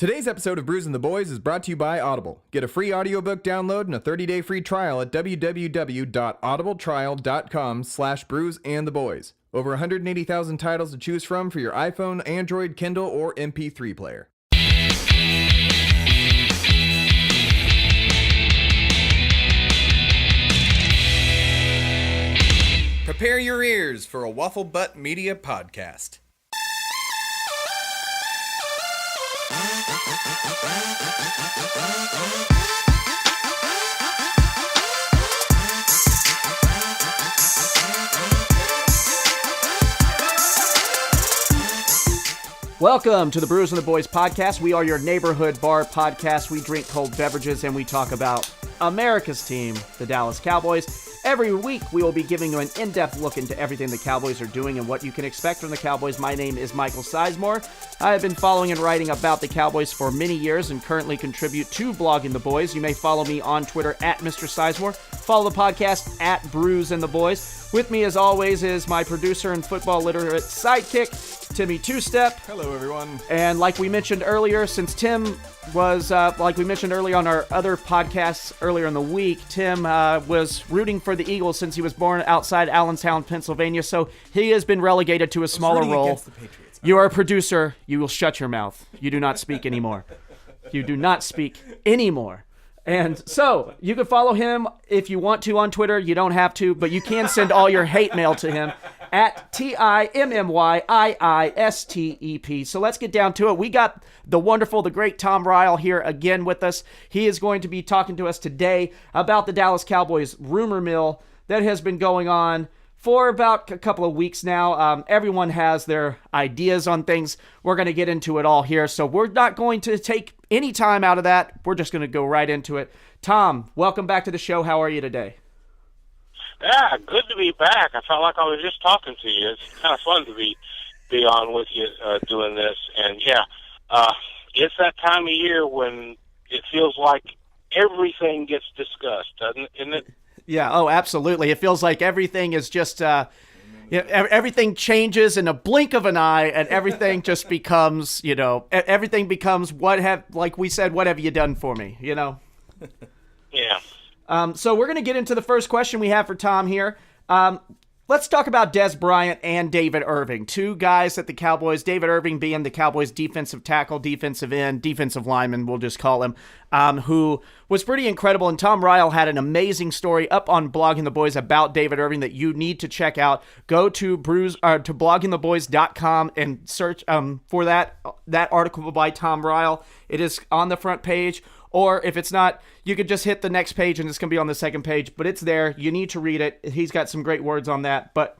Today's episode of Brews and the Boys is brought to you by Audible. Get a free audiobook download and a 30-day free trial at www.audibletrial.com/brewsandtheboys. Over 180,000 titles to choose from for your iPhone, Android, Kindle, or MP3 player. Prepare your ears for a Waffle Butt Media podcast. Welcome to the Brews and the Boys podcast. We are your neighborhood bar podcast. We drink cold beverages and we talk about America's team, the Dallas Cowboys. Every week, we will be giving you an in-depth look into everything the Cowboys are doing and what you can expect from the Cowboys. My name is Michael Sisemore. I have been following and writing about the Cowboys for many years and currently contribute to Blogging the Boys. You may follow me on Twitter at Mr. Sisemore. Follow the podcast at Brews and the Boys. With me, as always, is my producer and football literate sidekick, Timmy Two-Step. Hello, everyone. And like we mentioned earlier, since Tim was, like we mentioned earlier on our other podcasts earlier in the week, Tim was rooting for the Eagles since he was born outside Allentown, Pennsylvania, so he has been relegated to a smaller role. You are a producer. You will shut your mouth. You do not speak anymore. You do not speak anymore. And so, you can follow him if you want to on Twitter. You don't have to, but you can send all your hate mail to him at TIMMYIISTEP. So let's get down to it. We got the wonderful, the great Tom Ryle here again with us. He is going to be talking to us today about the Dallas Cowboys rumor mill that has been going on for about a couple of weeks now. Everyone has their ideas on things. We're going to get into it all here. So we're not going to take any time out of that. We're just going to go right into it. Tom, welcome back to the show. How are you today? Yeah, good to be back. I felt like I was just talking to you. It's kind of fun to be on with you doing this. And yeah, it's that time of year when it feels like everything gets discussed, isn't it? Yeah, oh, absolutely. It feels like everything is just, everything changes in a blink of an eye, and everything just becomes, everything becomes, like we said, what have you done for me, Yeah. So we're going to get into the first question we have for Tom here. Let's talk about Dez Bryant and David Irving, two guys that the Cowboys, David Irving being the Cowboys' defensive tackle, defensive end, defensive lineman, we'll just call him, who was pretty incredible. And Tom Ryle had an amazing story up on Blogging the Boys about David Irving that you need to check out. Go to to bloggingtheboys.com and search for that article by Tom Ryle. It is on the front page. Or if it's not, you could just hit the next page and it's going to be on the second page. But it's there. You need to read it. He's got some great words on that. But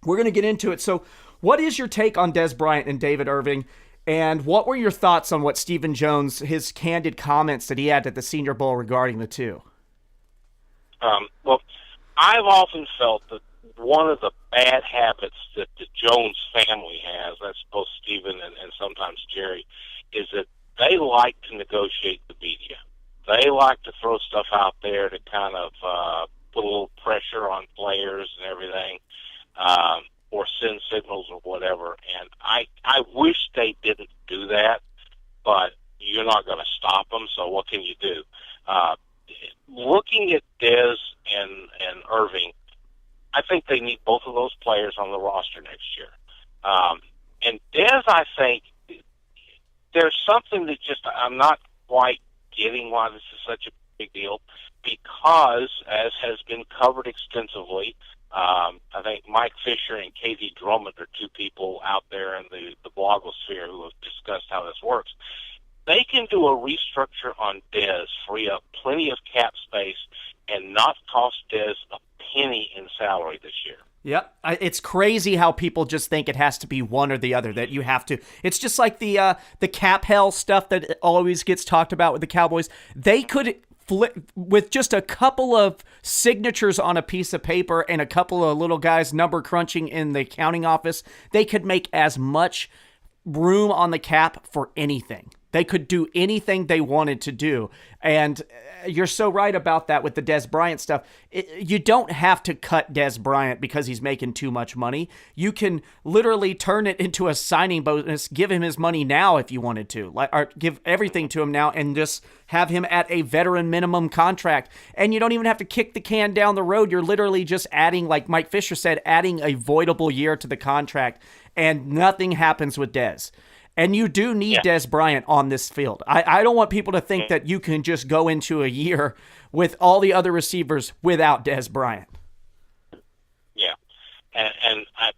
we're going to get into it. So what is your take on Dez Bryant and David Irving? And what were your thoughts on what Stephen Jones, his candid comments that he had at the Senior Bowl regarding the two? Well, I've often felt that one of the bad habits that the Jones family has, that's both Stephen and sometimes Jerry, is that they like to negotiate the media. They like to throw stuff out there to kind of put a little pressure on players and everything, or send signals or whatever. And I wish they didn't do that, but you're not going to stop them, so what can you do? Looking at Dez and Irving, I think they need both of those players on the roster next year. And Dez, I think, there's something that just I'm not quite getting why this is such a big deal, because, as has been covered extensively, I think Mike Fisher and Katie Drummond are two people out there in the blogosphere who have discussed how this works. They can do a restructure on Dez, free up plenty of cap space, and not cost Dez a penny in salary this year. Yep. It's crazy how people just think it has to be one or the other, that you have to. It's just like the cap hell stuff that always gets talked about with the Cowboys. They could flip with just a couple of signatures on a piece of paper and a couple of little guys number crunching in the accounting office. They could make as much room on the cap for anything. They could do anything they wanted to do. And you're so right about that with the Dez Bryant stuff. You don't have to cut Dez Bryant because he's making too much money. You can literally turn it into a signing bonus, give him his money now if you wanted to, or give everything to him now and just have him at a veteran minimum contract. And you don't even have to kick the can down the road. You're literally just adding, like Mike Fisher said, adding a voidable year to the contract, and nothing happens with Dez. And you do need Dez Bryant on this field. I don't want people to think that you can just go into a year with all the other receivers without Dez Bryant. Yeah, and I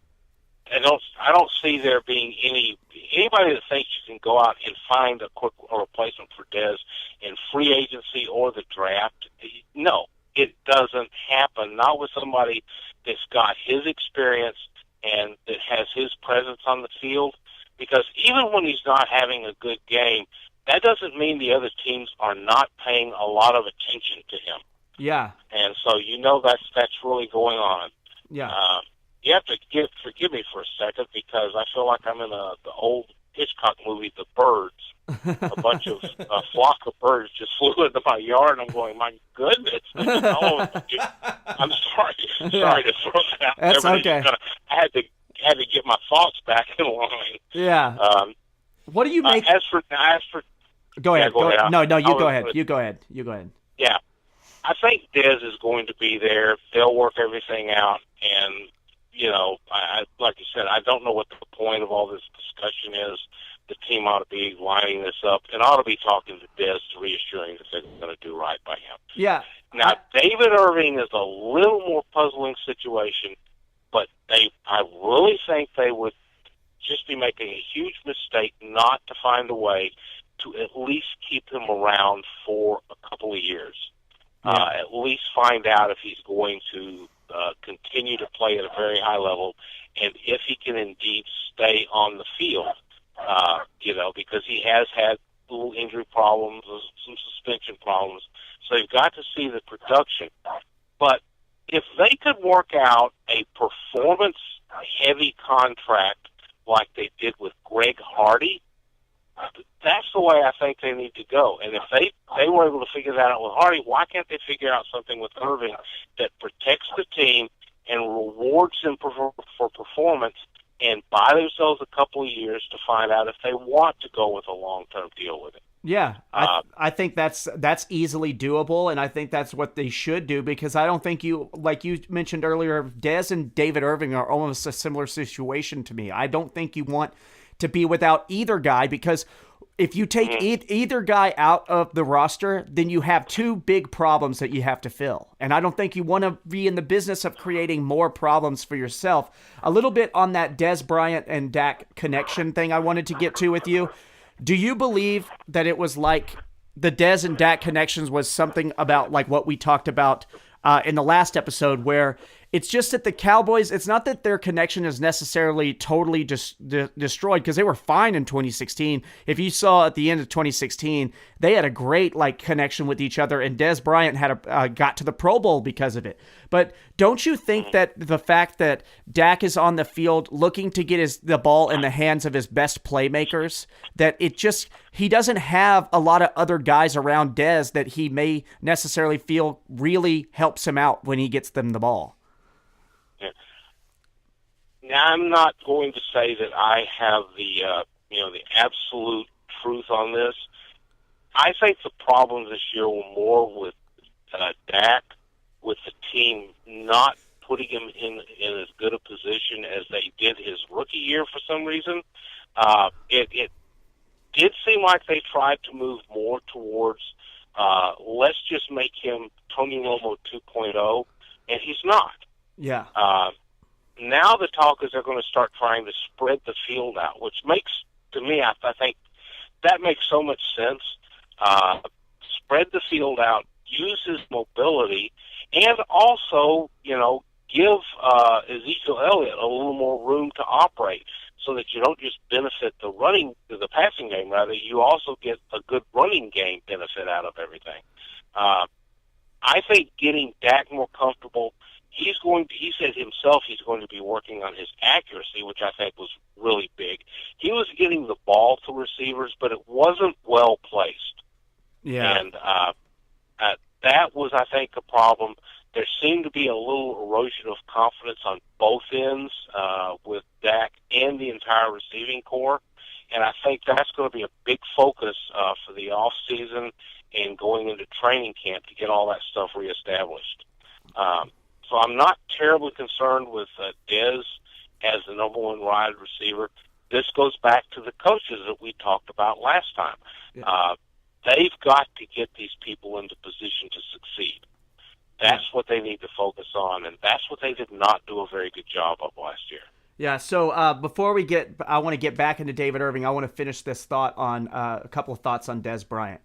don't see there being anybody that thinks you can go out and find a quick replacement for Dez in free agency or the draft. No, it doesn't happen. Not with somebody that's got his experience and that has his presence on the field. Because even when he's not having a good game, that doesn't mean the other teams are not paying a lot of attention to him. Yeah. And so that's really going on. Yeah. You have to forgive me for a second because I feel like I'm in the old Hitchcock movie, The Birds. A bunch of a flock of birds just flew into my yard, and I'm going, my goodness! I'm sorry to throw that out. That's okay. I had to get my thoughts back in line. Yeah. What do you make? As for go ahead. Go ahead. No, you go ahead. You go ahead. Yeah, I think Dez is going to be there. They'll work everything out, and I like you said, I don't know what the point of all this discussion is. The team ought to be lining this up and ought to be talking to Dez to reassuring that they're going to do right by him. Yeah. Now, David Irving is a little more puzzling situation, but I really think they would just be making a huge mistake not to find a way to at least keep him around for a couple of years. At least find out if he's going to continue to play at a very high level and if he can indeed stay on the field, because he has had little injury problems, some suspension problems. So you've got to see the production. But if they could work out a performance-heavy contract like they did with Greg Hardy, that's the way I think they need to go. And if they were able to figure that out with Hardy, why can't they figure out something with Irving that protects the team and rewards them for performance and buy themselves a couple of years to find out if they want to go with a long-term deal with it? Yeah, I think that's easily doable, and I think that's what they should do, because I don't think like you mentioned earlier, Dez and David Irving are almost a similar situation to me. I don't think you want to be without either guy, because if you take either guy out of the roster, then you have two big problems that you have to fill. And I don't think you want to be in the business of creating more problems for yourself. A little bit on that Dez Bryant and Dak connection thing I wanted to get to with you. Do you believe that it was like the Dez and Dak connections was something about like what we talked about in the last episode, where it's just that the Cowboys, it's not that their connection is necessarily totally destroyed, because they were fine in 2016. If you saw at the end of 2016, they had a great connection with each other, and Dez Bryant had got to the Pro Bowl because of it. But don't you think that the fact that Dak is on the field looking to get the ball in the hands of his best playmakers, that he doesn't have a lot of other guys around Dez that he may necessarily feel really helps him out when he gets them the ball? Now, I'm not going to say that I have the absolute truth on this. I think the problems this year were more with Dak, with the team not putting him in as good a position as they did his rookie year for some reason. It did seem like they tried to move more towards let's just make him Tony Romo 2.0, and he's not. Yeah. Now the talk is they're going to start trying to spread the field out, which makes, to me, I think that makes so much sense. Spread the field out, use his mobility, and also, give Ezekiel Elliott a little more room to operate, so that you don't just benefit the passing game, rather you also get a good running game benefit out of everything. I think getting Dak more comfortable he said himself he's going to be working on his accuracy, which I think was really big. He was getting the ball to receivers, but it wasn't well placed. Yeah. And that was, I think, a problem. There seemed to be a little erosion of confidence on both ends with Dak and the entire receiving corps. And I think that's going to be a big focus for the offseason and going into training camp to get all that stuff reestablished. So I'm not terribly concerned with Dez as the number one wide receiver. This goes back to the coaches that we talked about last time. Yeah. They've got to get these people into position to succeed. That's what they need to focus on, and that's what they did not do a very good job of last year. Yeah, so before I want to get back into David Irving, I want to finish this thought on a couple of thoughts on Dez Bryant.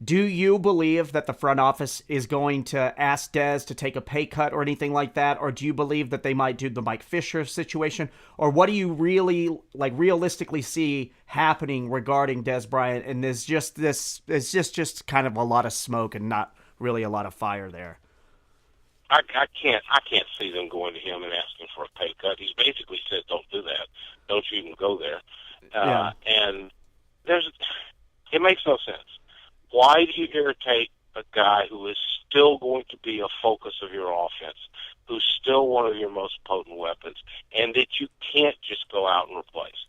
Do you believe that the front office is going to ask Dez to take a pay cut or anything like that? Or do you believe that they might do the Mike Fisher situation? Or what do you really realistically see happening regarding Dez Bryant? And there's just kind of a lot of smoke and not really a lot of fire there. I can't see them going to him and asking for a pay cut. He's basically said, "Don't do that. Don't you even go there." And it makes no sense. Why do you irritate a guy who is still going to be a focus of your offense, who's still one of your most potent weapons, and that you can't just go out and replace?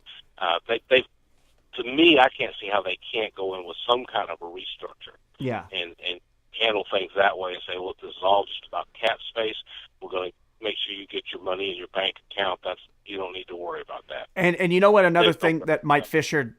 To me, I can't see how they can't go in with some kind of a restructure. Yeah. And handle things that way and say, look, this is all just about cap space. We're going to make sure you get your money in your bank account. You don't need to worry about that. And you know what? Another thing that Mike Fisher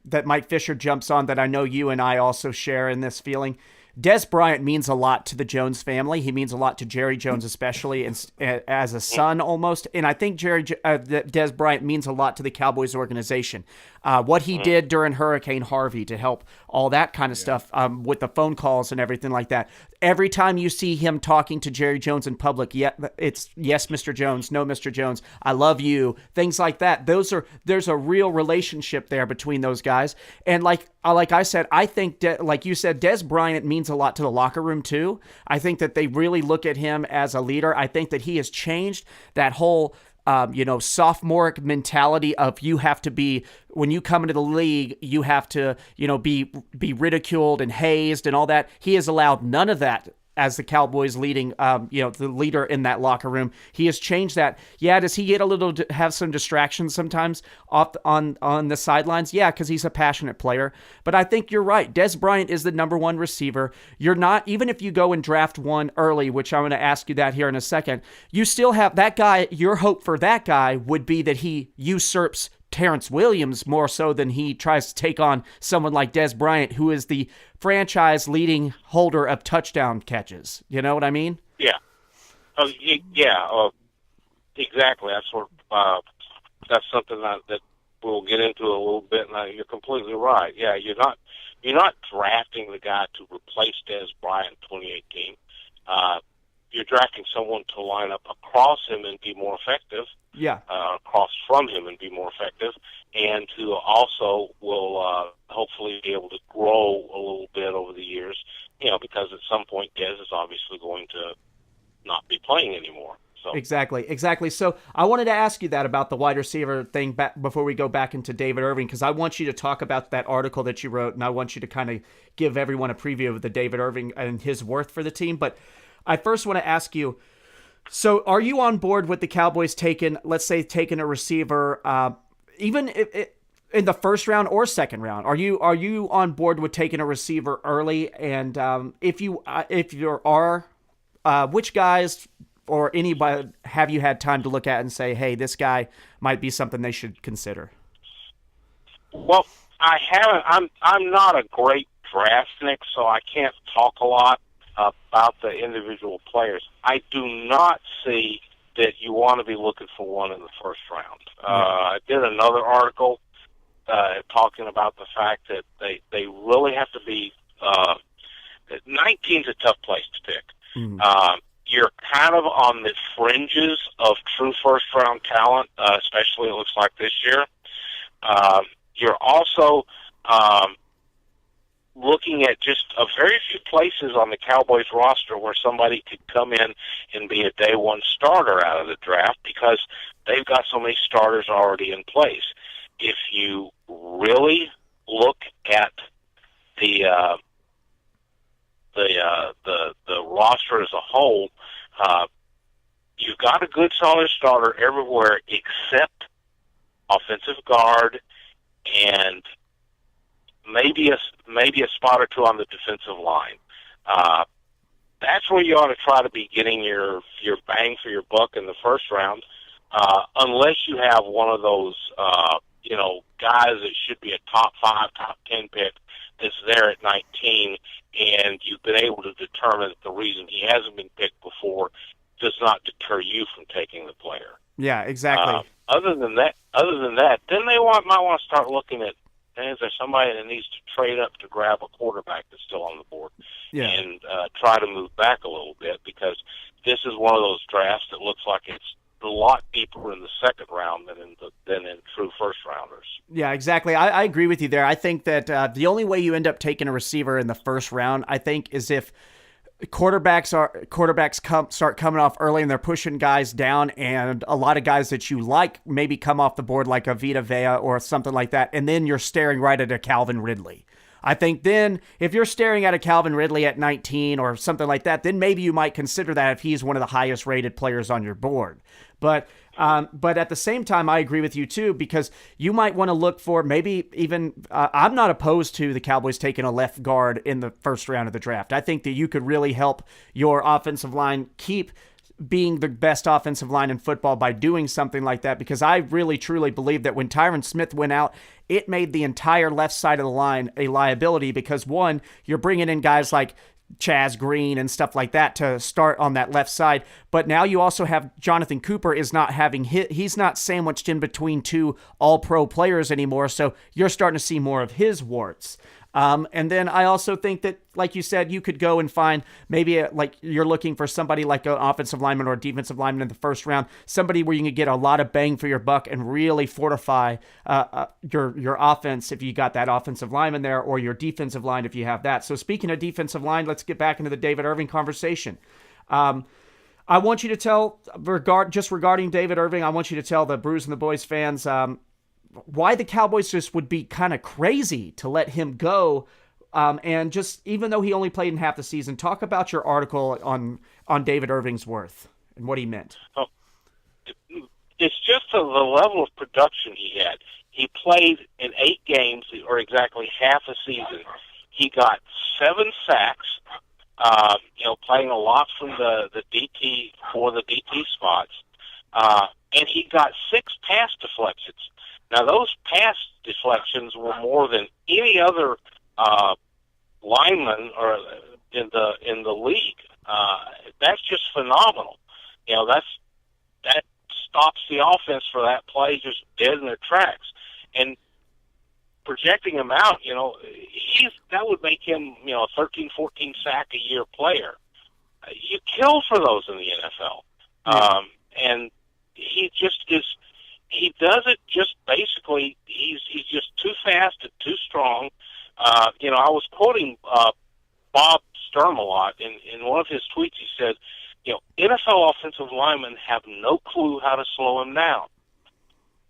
jumps on that I know you and I also share in this feeling. Dez Bryant means a lot to the Jones family. He means a lot to Jerry Jones, especially as a son almost. And I think Dez Bryant means a lot to the Cowboys organization. What he did during Hurricane Harvey to help all that kind of stuff with the phone calls and everything like that. Every time you see him talking to Jerry Jones in public, it's yes, Mr. Jones, no, Mr. Jones, I love you, things like that. There's a real relationship there between those guys. And like I said, I think, like you said, Dez Bryant means a lot to the locker room too. I think that they really look at him as a leader. I think that he has changed that whole sophomoric mentality of you have to be, when you come into the league, you have to, be ridiculed and hazed and all that. He has allowed none of that as the Cowboys leading, the leader in that locker room. He has changed that. Yeah, does he have some distractions sometimes on the sidelines? Yeah, because he's a passionate player. But I think you're right. Dez Bryant is the number one receiver. You're not, even if you go and draft one early, which I'm going to ask you that here in a second, you still have that guy. Your hope for that guy would be that he usurps Terrence Williams more so than he tries to take on someone like Dez Bryant, who is the franchise leading holder of touchdown catches. You know what I mean? Yeah. Exactly. That's something that we'll get into a little bit. And you're completely right. Yeah, you're not drafting the guy to replace Dez Bryant in 2018. You're drafting someone to line up across him and be more effective. Yeah. Across from him and be more effective, and to also will hopefully be able to grow a little bit over the years, because at some point Dez is obviously going to not be playing anymore. So Exactly. So I wanted to ask you that about the wide receiver thing before we go back into David Irving, because I want you to talk about that article that you wrote, and I want you to kind of give everyone a preview of the David Irving and his worth for the team. But I first want to ask you, so are you on board with the Cowboys taking a receiver, even in the first round or second round? Are you on board with taking a receiver early? And if you are, which guys or anybody have you had time to look at and say, hey, this guy might be something they should consider? Well, I haven't. I'm not a great draftnik, so I can't talk a lot about the individual players. I do not see that you want to be looking for one in the first round. I did another article talking about the fact that they really have to be 19's a tough place to pick. You're kind of on the fringes of true first-round talent, especially it looks like this year. You're also looking at just a very few places on the Cowboys roster where somebody could come in and be a day one starter out of the draft because they've got so many starters already in place. If you really look at the roster as a whole, you've got a good solid starter everywhere except offensive guard and maybe a spot or two on the defensive line. That's where you ought to try to be getting your bang for your buck in the first round, unless you have one of those guys that should be a top 5, top 10 pick that's there at 19, and you've been able to determine that the reason he hasn't been picked before does not deter you from taking the player. Yeah, exactly. Other than that, then they might want to start looking at, is there somebody that needs to trade up to grab a quarterback that's still on the board and try to move back a little bit, because this is one of those drafts that looks like it's a lot deeper in the second round than in true first rounders. Yeah, exactly. I agree with you there. I think that the only way you end up taking a receiver in the first round, I think, is if quarterbacks start coming off early and they're pushing guys down, and a lot of guys that you like maybe come off the board, like a Vita Vea or something like that, and then you're staring right at a Calvin Ridley. I think then if you're staring at a Calvin Ridley at 19 or something like that, then maybe you might consider that if he's one of the highest rated players on your board. But at the same time, I agree with you too, because you might want to look for maybe even, I'm not opposed to the Cowboys taking a left guard in the first round of the draft. I think that you could really help your offensive line keep being the best offensive line in football by doing something like that, because I really truly believe that when Tyron Smith went out, it made the entire left side of the line a liability, because one, you're bringing in guys like Chaz Green and stuff like that to start on that left side. But now you also have Jonathan Cooper is not having he's not sandwiched in between two all-pro players anymore. So you're starting to see more of his warts. And then I also think that, like you said, you could go and find maybe like you're looking for somebody like an offensive lineman or a defensive lineman in the first round, somebody where you can get a lot of bang for your buck and really fortify your offense if you got that offensive lineman there, or your defensive line if you have that. So speaking of defensive line, let's get back into the David Irving conversation. I want you to tell, regarding David Irving, I want you to tell the Brews and the Boys fans why the Cowboys just would be kind of crazy to let him go. And just, even though he only played in half the season, talk about your article on David Irving's worth and what he meant. Oh, it's just the level of production he had. He played in 8 games, or exactly half a season. He got 7 sacks, playing a lot from the DT for the DT spots. And he got 6 pass deflections. Now, those pass deflections were more than any other lineman or in the league. That's just phenomenal. That stops the offense for that play just dead in their tracks. And projecting him out, that would make him, a 13, 14 sack a year player. You kill for those in the NFL. Yeah. And he just is. He does it just basically. He's just too fast and too strong. I was quoting Bob Sturm a lot in one of his tweets. He said, NFL offensive linemen have no clue how to slow him down.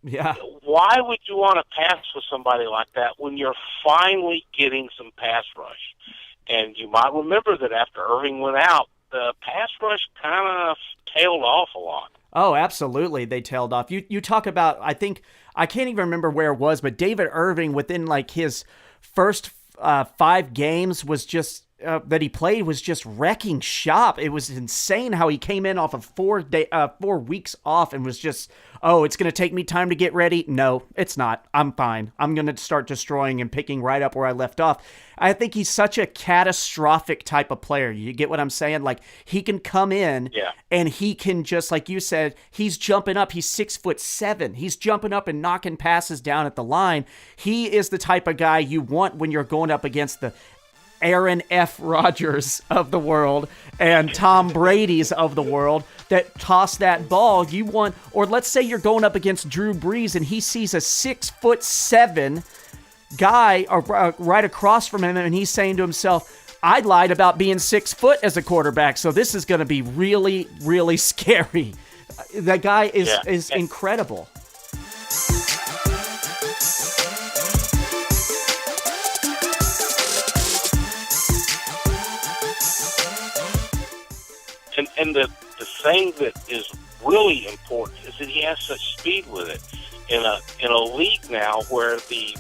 Yeah. Why would you want to pass with somebody like that when you're finally getting some pass rush? And you might remember that after Irving went out, the pass rush kind of tailed off a lot. Oh, absolutely. They tailed off. You talk about, I think, I can't even remember where it was, but David Irving within like his first 5 games was just, that he played was just wrecking shop. It was insane how he came in off of 4 weeks off and was just, it's going to take me time to get ready. No, it's not. I'm fine. I'm going to start destroying and picking right up where I left off. I think he's such a catastrophic type of player. You get what I'm saying? Like, he can come in and he can just, like you said, he's jumping up. He's 6'7". He's jumping up and knocking passes down at the line. He is the type of guy you want when you're going up against the Aaron F. Rodgers of the world and Tom Brady's of the world that toss that ball. You want, or let's say you're going up against Drew Brees and he sees a 6'7" guy right across from him, and he's saying to himself, I lied about being 6 foot as a quarterback, so this is going to be really, really scary. That guy is incredible. And the thing that is really important is that he has such speed with it. In a league now where the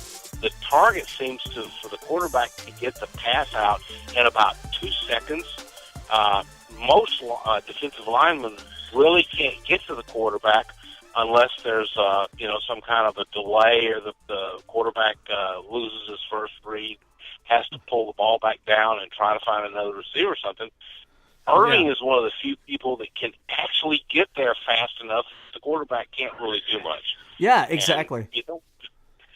target seems to, for the quarterback to get the pass out in about 2 seconds, most defensive linemen really can't get to the quarterback unless there's some kind of a delay, or the quarterback loses his first read, has to pull the ball back down and try to find another receiver or something. Irving is one of the few people that can actually get there fast enough. The quarterback can't really do much. Yeah, exactly. And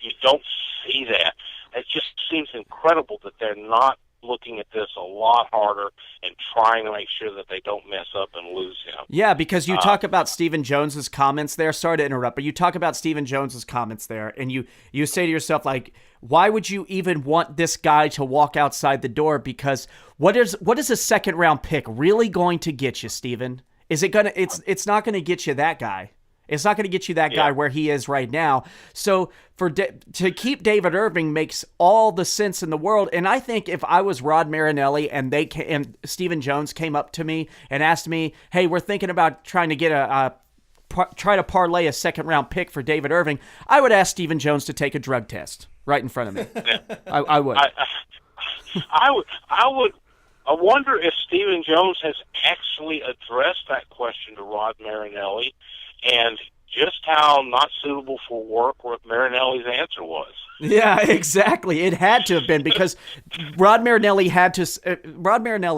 you don't see that. It just seems incredible that they're not looking at this a lot harder and trying to make sure that they don't mess up and lose him. Yeah, because you talk about Stephen Jones's comments there. Sorry to interrupt, but you talk about Stephen Jones's comments there, and you say to yourself, like, why would you even want this guy to walk outside the door? Because what is a second round pick really going to get you, Stephen? Is it gonna? It's not going to get you that guy. It's not going to get you that guy where he is right now. So to keep David Irving makes all the sense in the world. And I think if I was Rod Marinelli and Stephen Jones came up to me and asked me, "Hey, we're thinking about trying to get try to parlay a second round pick for David Irving," I would ask Stephen Jones to take a drug test right in front of me. I would. I wonder if Stephen Jones has actually addressed that question to Rod Marinelli, and just how not suitable for work Marinelli's answer was. Yeah, exactly. It had to have been, because Rod Marinelli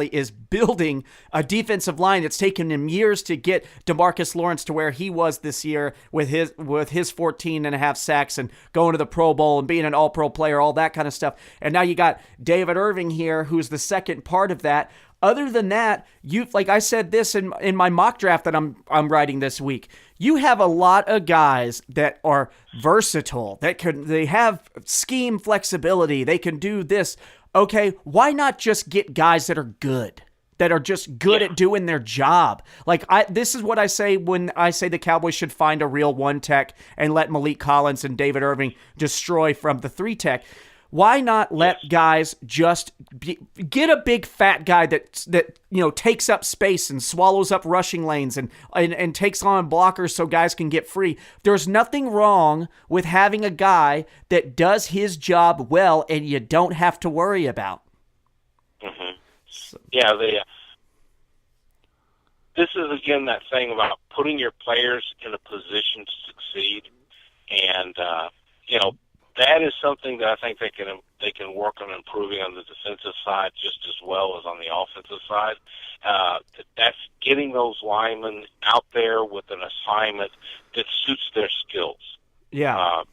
is building a defensive line that's taken him years to get DeMarcus Lawrence to where he was this year with his 14 and a half sacks and going to the Pro Bowl and being an all-pro player, all that kind of stuff. And now you got David Irving here, who's the second part of that. Other than that, like I said this in my mock draft that I'm writing this week, you have a lot of guys that are versatile, they have scheme flexibility, they can do this. Okay, why not just get guys that are good? That are just good at doing their job. Like this is what I say when I say the Cowboys should find a real 1-tech and let Malik Collins and David Irving destroy from the 3-tech. Why not let guys just get a big fat guy that takes up space and swallows up rushing lanes and takes on blockers so guys can get free? There's nothing wrong with having a guy that does his job well and you don't have to worry about. Mm-hmm. Yeah, this is again that thing about putting your players in a position to succeed, and that is something that I think they can work on improving on the defensive side just as well as on the offensive side. That's getting those linemen out there with an assignment that suits their skills. Yeah.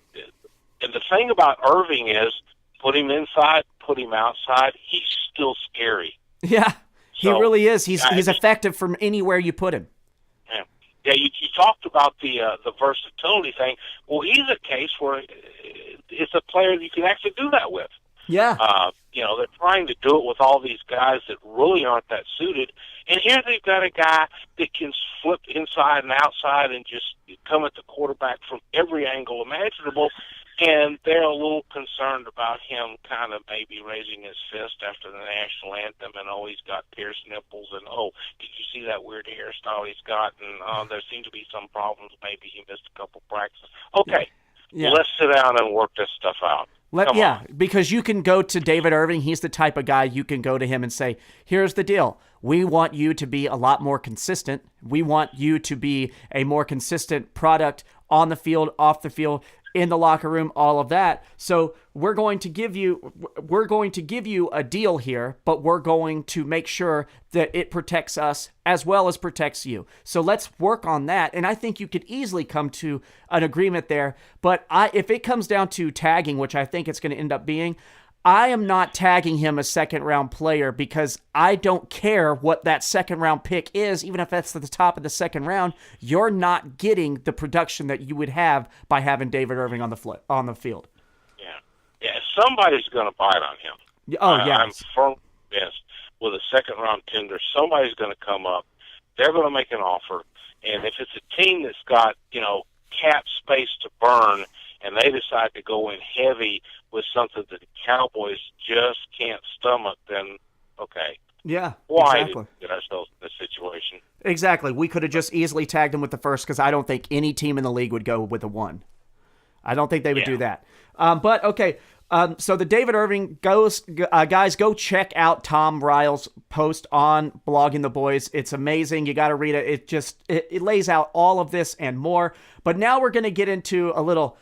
And the thing about Irving is, put him inside, put him outside, he's still scary. Yeah, he really is. He's effective from anywhere you put him. Yeah, you talked about the versatility thing. Well, he's a case where it's a player you can actually do that with. Yeah. They're trying to do it with all these guys that really aren't that suited. And here they've got a guy that can flip inside and outside and just come at the quarterback from every angle imaginable. And they're a little concerned about him kind of maybe raising his fist after the national anthem, and he's got pierced nipples, and did you see that weird hairstyle he's got? And there seem to be some problems. Maybe he missed a couple practices. Okay, let's sit down and work this stuff out. Because you can go to David Irving. He's the type of guy you can go to him and say, here's the deal. We want you to be a lot more consistent. We want you to be a more consistent product on the field, off the field, in the locker room, all of that. So we're going to give you a deal here, but we're going to make sure that it protects us as well as protects you. So let's work on that. And I think you could easily come to an agreement there. But if it comes down to tagging, which I think it's going to end up being, I am not tagging him a second-round player because I don't care what that second-round pick is, even if that's at the top of the second round. You're not getting the production that you would have by having David Irving on the field. Yeah. Yeah, somebody's going to bite on him. Oh, yes. I'm firm convinced with a second-round tender, somebody's going to come up. They're going to make an offer. And if it's a team that's got, cap space to burn, and they decide to go in heavy with something that the Cowboys just can't stomach, then, okay. Yeah, Why exactly. did we get ourselves in this situation? Exactly. We could have just easily tagged him with the first because I don't think any team in the league would go with the 1. I don't think they would do that. But, okay, so the David Irving goes, guys, go check out Tom Ryle's post on Blogging the Boys. It's amazing. You got to read it. It lays out all of this and more. But now we're going to get into a little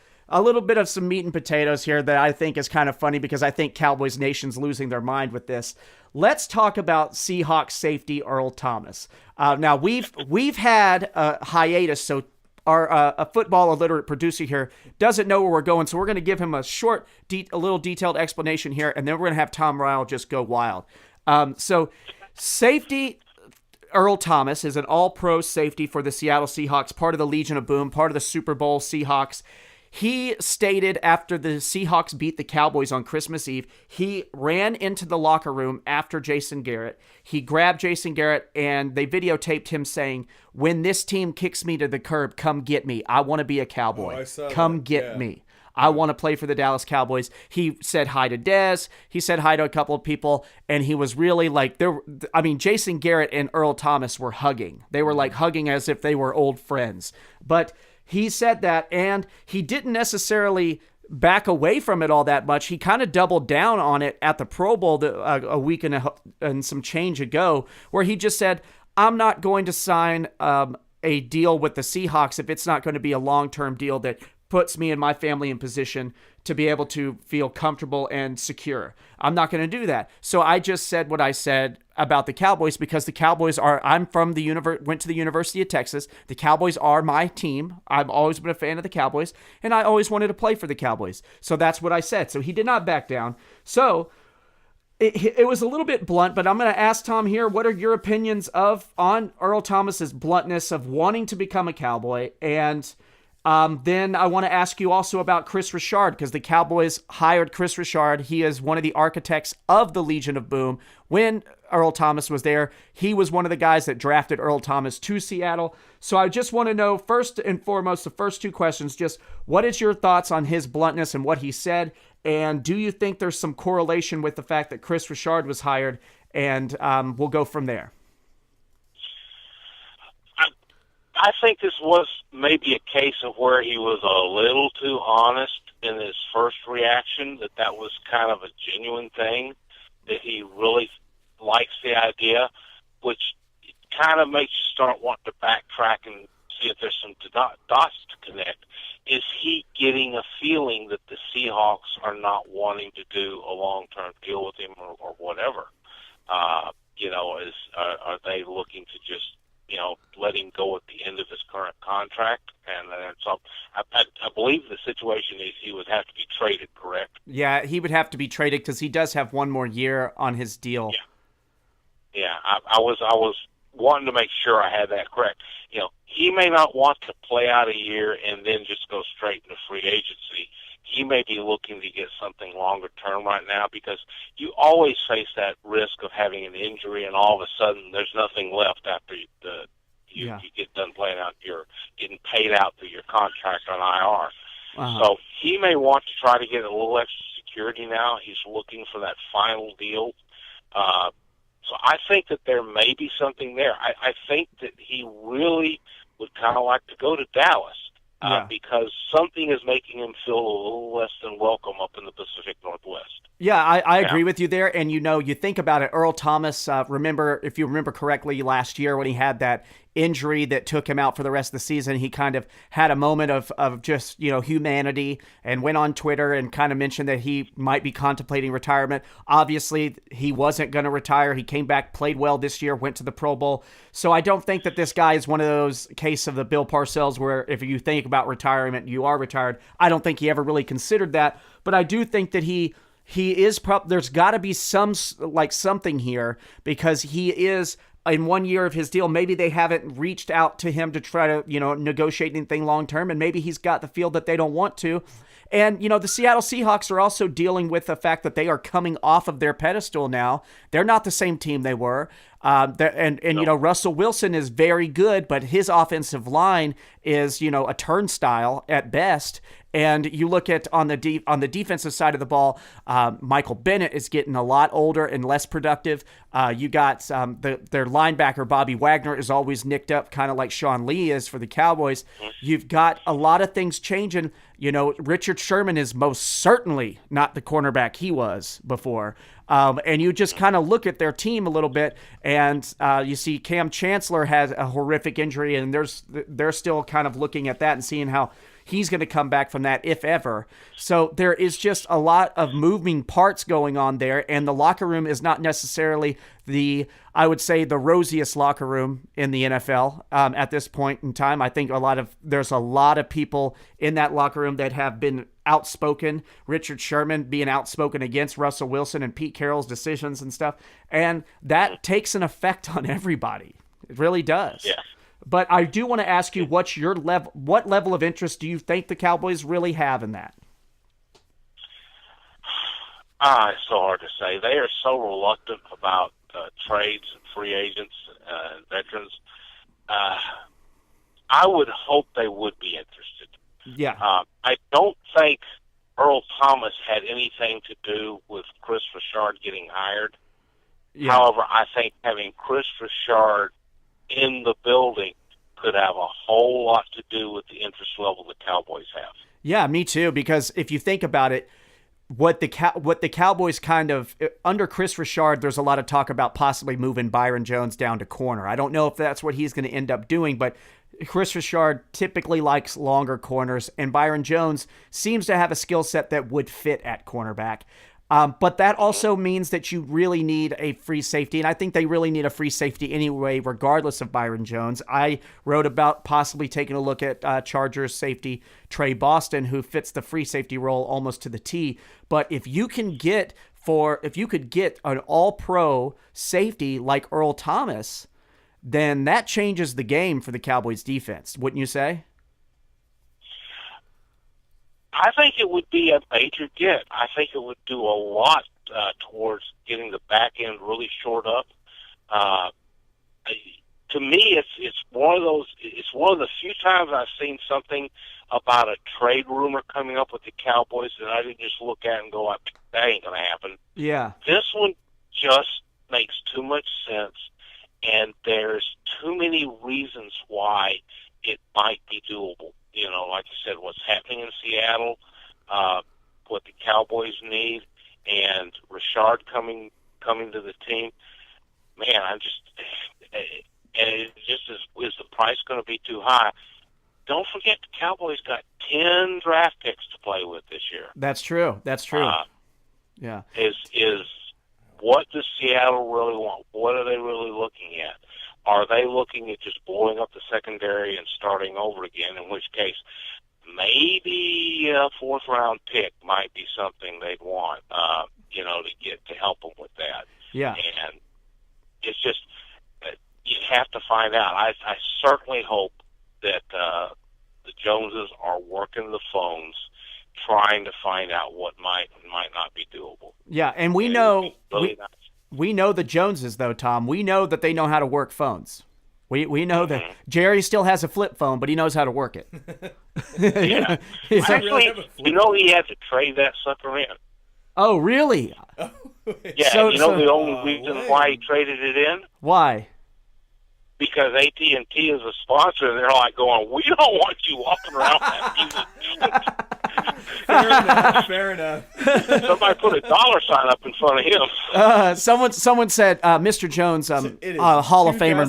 bit of some meat and potatoes here that I think is kind of funny because I think Cowboys Nation's losing their mind with this. Let's talk about Seahawks safety Earl Thomas. Now we've had a hiatus, so our a football illiterate producer here doesn't know where we're going, so we're going to give him a short, a little detailed explanation here, and then we're going to have Tom Ryle just go wild. So safety Earl Thomas is an all-pro safety for the Seattle Seahawks, part of the Legion of Boom, part of the Super Bowl Seahawks. He stated after the Seahawks beat the Cowboys on Christmas Eve, he ran into the locker room after Jason Garrett. He grabbed Jason Garrett and they videotaped him saying, "When this team kicks me to the curb, come get me. I want to be a Cowboy. Come get me. I want to play for the Dallas Cowboys." He said hi to Dez. He said hi to a couple of people, and he was really like, Jason Garrett and Earl Thomas were hugging. They were like hugging as if they were old friends. But he said that, and he didn't necessarily back away from it all that much. He kind of doubled down on it at the Pro Bowl a week and some change ago, where he just said, "I'm not going to sign a deal with the Seahawks if it's not going to be a long-term deal that puts me and my family in position to be able to feel comfortable and secure. I'm not going to do that." So I just said what I said about the Cowboys because the Cowboys I'm from went to the University of Texas. The Cowboys are my team. I've always been a fan of the Cowboys, and I always wanted to play for the Cowboys. So that's what I said. So he did not back down. So it was a little bit blunt, but I'm going to ask Tom here, what are your opinions on Earl Thomas's bluntness of wanting to become a Cowboy? And then I want to ask you also about Chris Richard, because the Cowboys hired Chris Richard. He is one of the architects of the Legion of Boom. When Earl Thomas was there, he was one of the guys that drafted Earl Thomas to Seattle. So I just want to know, first and foremost, the first two questions, just what is your thoughts on his bluntness and what he said? And do you think there's some correlation with the fact that Chris Richard was hired? And we'll go from there. I think this was maybe a case of where he was a little too honest in his first reaction, that was kind of a genuine thing, that he really likes the idea, which kind of makes you start wanting to backtrack and see if there's some dots to connect. Is he getting a feeling that the Seahawks are not wanting to do a long-term deal with him or whatever? Are they looking to just let him go at the end of his current contract? And so I believe the situation is he would have to be traded, correct? Yeah, he would have to be traded because he does have one more year on his deal. Yeah. I was wanting to make sure I had that correct. He may not want to play out a year and then just go straight into free agency. He may be looking to get something longer term right now, because you always face that risk of having an injury and all of a sudden there's nothing left after you get done playing out, you're getting paid out through your contract on IR. Uh-huh. So he may want to try to get a little extra security now. He's looking for that final deal. So I think that there may be something there. I think that he really would kind of like to go to Dallas. Because something is making him feel a little less than welcome up in the Pacific Northwest. Yeah, I agree with you there. And, you think about it, Earl Thomas, if you remember correctly, last year when he had that injury that took him out for the rest of the season, he kind of had a moment of just, humanity and went on Twitter and kind of mentioned that he might be contemplating retirement. Obviously, he wasn't going to retire. He came back, played well this year, went to the Pro Bowl. So I don't think that this guy is one of those cases of the Bill Parcells where if you think about retirement, you are retired. I don't think he ever really considered that. But I do think that he is there's got to be something here, because he is in 1 year of his deal. Maybe they haven't reached out to him to try to, negotiate anything long term, and maybe he's got the feel that they don't want to. And, the Seattle Seahawks are also dealing with the fact that they are coming off of their pedestal now. They're not the same team they were. Russell Wilson is very good, but his offensive line is, a turnstile at best. And you look at on the defensive side of the ball, Michael Bennett is getting a lot older and less productive. You got their linebacker Bobby Wagner is always nicked up, kind of like Sean Lee is for the Cowboys. You've got a lot of things changing. Richard Sherman is most certainly not the cornerback he was before. And you just kind of look at their team a little bit, and you see Cam Chancellor has a horrific injury, and they're still kind of looking at that and seeing how he's going to come back from that, if ever. So there is just a lot of moving parts going on there, and the locker room is not necessarily I would say, the rosiest locker room in the NFL at this point in time. I think there's a lot of people in that locker room that have been outspoken. Richard Sherman being outspoken against Russell Wilson and Pete Carroll's decisions and stuff, and that takes an effect on everybody. It really does. Yeah. But I do want to ask you, what level of interest do you think the Cowboys really have in that? It's so hard to say. They are so reluctant about trades and free agents and veterans. I would hope they would be interested. Yeah. I don't think Earl Thomas had anything to do with Chris Richard getting hired. Yeah. However, I think having Chris Richard in the building could have a whole lot to do with the interest level the Cowboys have. Yeah, me too, because if you think about it, what the Cowboys kind of, under Chris Richard, there's a lot of talk about possibly moving Byron Jones down to corner. I don't know if that's what he's going to end up doing, but Chris Richard typically likes longer corners, and Byron Jones seems to have a skill set that would fit at cornerback. But that also means that you really need a free safety, and I think they really need a free safety anyway, regardless of Byron Jones. I wrote about possibly taking a look at Chargers safety Trey Boston, who fits the free safety role almost to the T. But if you could get an all-pro safety like Earl Thomas, then that changes the game for the Cowboys defense, wouldn't you say? I think it would be a major get. I think it would do a lot towards getting the back end really shored up. To me, it's one of those. It's one of the few times I've seen something about a trade rumor coming up with the Cowboys that I didn't just look at and go, "That ain't gonna happen." Yeah. This one just makes too much sense, and there's too many reasons why it might be doable. Like you said, what's happening in Seattle, what the Cowboys need, and Richard coming to the team. Man, is the price going to be too high? Don't forget the Cowboys got 10 draft picks to play with this year. That's true. Yeah. Is what does Seattle really want? What are they really looking at? Are they looking at just blowing up the secondary and starting over again, in which case maybe a fourth-round pick might be something they'd want, to help them with that. Yeah. And it's just, you have to find out. I certainly hope that the Joneses are working the phones trying to find out what might not be doable. Yeah, and we know the Joneses, though, Tom. We know that they know how to work phones. We know that Jerry still has a flip phone, but he knows how to work it. Yeah. Actually, he had to trade that sucker in. Oh, really? Yeah, the only reason why he traded it in? Why? Because AT&T is a sponsor, and they're like going, "We don't want you walking around that music." Fair enough. Somebody put a dollar sign up in front of him. Someone said, "Mr. Jones, Hall of Famer,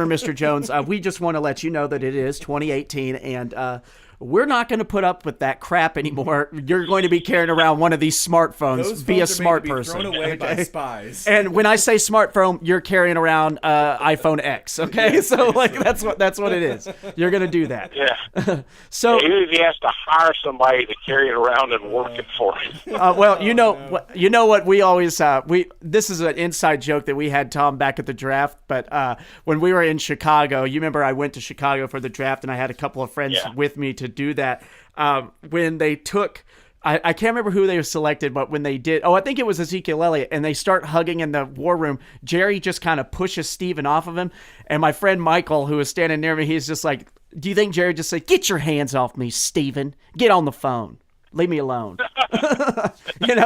Mr. Jones. We just want to let you know that it is 2018, and we're not going to put up with that crap anymore. You're going to be carrying around one of these smartphones. Be a smart person." Thrown away by spies. And when I say smartphone, you're carrying around iPhone X. Okay, so that's what it is. You're going to do that. Yeah. So even if he has to hire somebody to carry it around and work it for him. Well, you know what we always this is an inside joke that we had, Tom, back at the draft. But when we were in Chicago, you remember I went to Chicago for the draft, and I had a couple of friends with me to to do that. When they took, I can't remember who they were selected, but when they did, I think it was Ezekiel Elliott, and they start hugging in the war room, Jerry just kind of pushes Steven off of him. And my friend Michael, who was standing near me, he's just like, do you think Jerry just said, "Get your hands off me, Steven. Get on the phone. Leave me alone."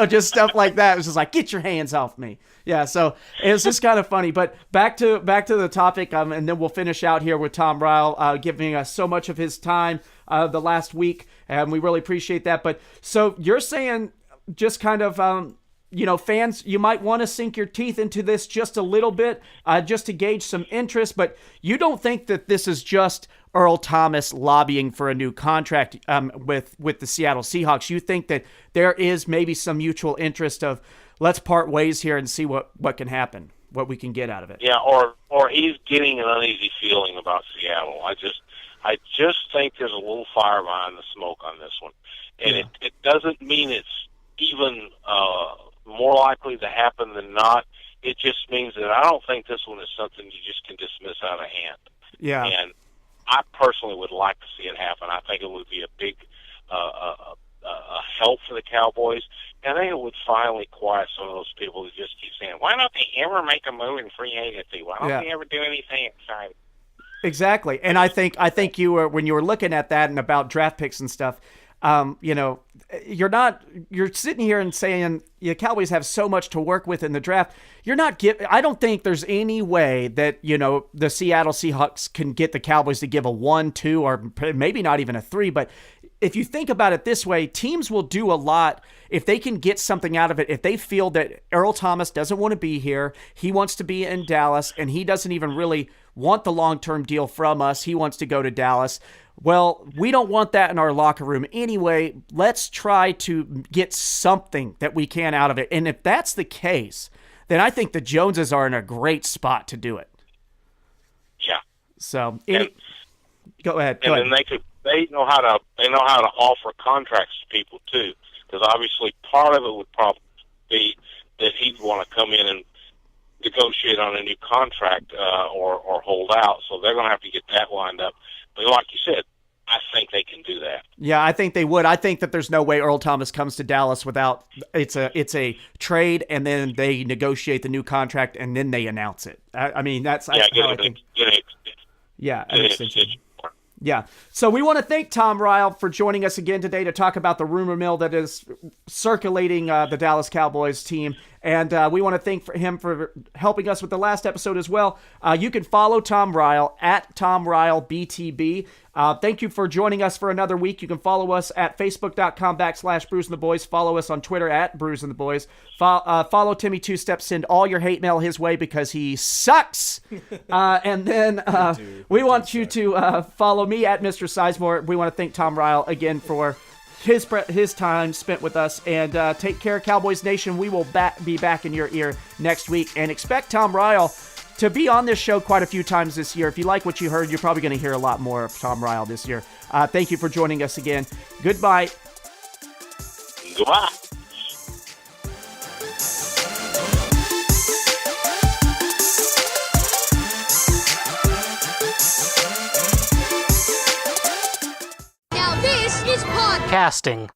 Just stuff like that. It was just like, get your hands off me. Yeah, so it was just kind of funny. But back to the topic, and then we'll finish out here with Tom Ryle giving us so much of his time the last week, and we really appreciate that. But so you're saying just kind of, fans, you might want to sink your teeth into this just a little bit, just to gauge some interest, but you don't think that this is just Earl Thomas lobbying for a new contract with the Seattle Seahawks. You think that there is maybe some mutual interest of, let's part ways here and see what can happen, what we can get out of it. Yeah, or he's getting an uneasy feeling about Seattle. I just think there's a little fire behind the smoke on this one. And it doesn't mean it's even more likely to happen than not. It just means that I don't think this one is something you just can dismiss out of hand. Yeah. And I personally would like to see it happen. I think it would be a big help for the Cowboys. And I think it would finally quiet some of those people who just keep saying, why don't they ever make a move in free agency? Why don't they ever do anything exciting? Exactly. And I think you were, when you were looking at that and about draft picks and stuff, you're sitting here and saying the Cowboys have so much to work with in the draft. I don't think there's any way that, the Seattle Seahawks can get the Cowboys to give a 1, 2, or maybe not even a 3. But if you think about it this way, teams will do a lot if they can get something out of it. If they feel that Earl Thomas doesn't want to be here, he wants to be in Dallas, and he doesn't even really want the long-term deal from us. He wants to go to Dallas. Well, we don't want that in our locker room anyway. Let's try to get something that we can out of it. And if that's the case, then I think the Joneses are in a great spot to do it. Yeah. So, go ahead. And then they know how to offer contracts to people too, because obviously part of it would probably be that he'd want to come in and negotiate on a new contract or hold out. So they're going to have to get that lined up. But like you said, I think they can do that. Yeah, I think they would. I think that there's no way Earl Thomas comes to Dallas without it's a trade, and then they negotiate the new contract, and then they announce it. I mean, that's how I think. Yeah, an extension. Yeah. So we want to thank Tom Ryle for joining us again today to talk about the rumor mill that is circulating the Dallas Cowboys team. And we want to thank him for helping us with the last episode as well. You can follow Tom Ryle at Tom Ryle BTB. Thank you for joining us for another week. You can follow us at facebook.com/Brews and the Boys. Follow us on Twitter at Brews and the Boys. Follow Timmy Two Steps. Send all your hate mail his way because he sucks. And then we want you to follow me at Mr. Sisemore. We want to thank Tom Ryle again for his time spent with us, and take care, Cowboys Nation. We will be back in your ear next week, and expect Tom Ryle to be on this show quite a few times this year. If you like what you heard, you're probably going to hear a lot more of Tom Ryle this year. Thank you for joining us again. Goodbye. Goodbye. Now this is podcasting.